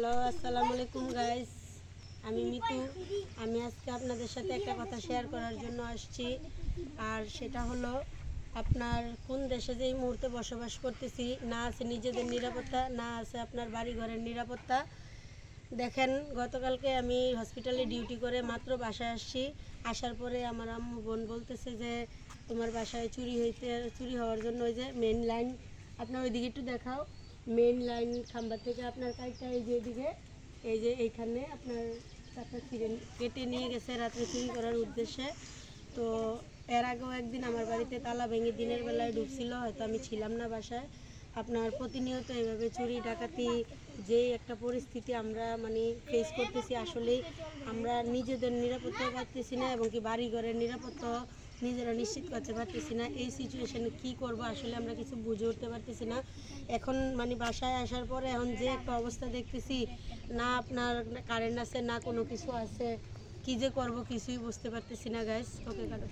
Hello, আসসালামু আলাইকুম guys. আমি মিতু। আমি আজকে আপনাদের সাথে একটা কথা শেয়ার করার জন্য আসছি। আর সেটা হলো, আপনার কোন দেশে যে এই মুহূর্তে বসবাস করতেছি, না আছে নিজেদের নিরাপত্তা, না আছে আপনার বাড়ি ঘরের নিরাপত্তা। দেখেন, গতকালকে আমি হসপিটালে ডিউটি করে মাত্র বাসায় আসছি। আসার পরে আমার আম্মু বোন বলতেছে যে তোমার বাসায় চুরি হওয়ার জন্য ওই যে মেন লাইন, আপনার ওইদিকে একটু দেখাও। মেন লাইন খাম্বা থেকে আপনার কাইটা এই যে এদিকে, এই যে এইখানে আপনার তারপর কেটে নিয়ে গেছে রাত্রে চুরি করার উদ্দেশ্যে। তো এর আগেও একদিন আমার বাড়িতে তালা ভেঙে দিনের বেলায় ঢুকছিল, হয়তো আমি ছিলাম না বাসায়। আপনার প্রতিনিয়ত এভাবে চুরি ডাকাতি যে একটা পরিস্থিতি আমরা মানে ফেস করতেছি, আসলেই আমরা নিজেদের নিরাপত্তা পারতেছি না, এবং কি বাড়ি ঘরের নিরাপত্তা নিজেরা নিশ্চিত করতে পারতেছি না। এই সিচুয়েশনে কি করব আসলে আমরা কিছু বুঝে উঠতে পারতেছি না। এখন মানে বাসায় আসার পরে এখন যে একটা অবস্থা দেখতেছি, না আপনার কারেন্ট আছে, না কোনো কিছু আছে, কি যে করব কিছুই বুঝতে পারতেছি না গাইস। ওকে কাটো।